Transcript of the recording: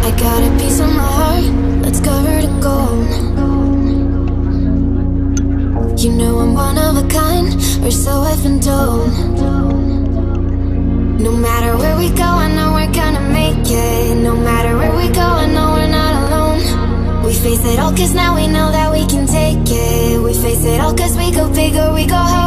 I got a piece of my heart that's covered in gold. You know I'm one of a kind, or so I've been told. No matter where we go, I know we're gonna make it. No matter where we go, I know we're not alone. We face it all cause now we know that we can take it. We face it all cause we go big or we go home.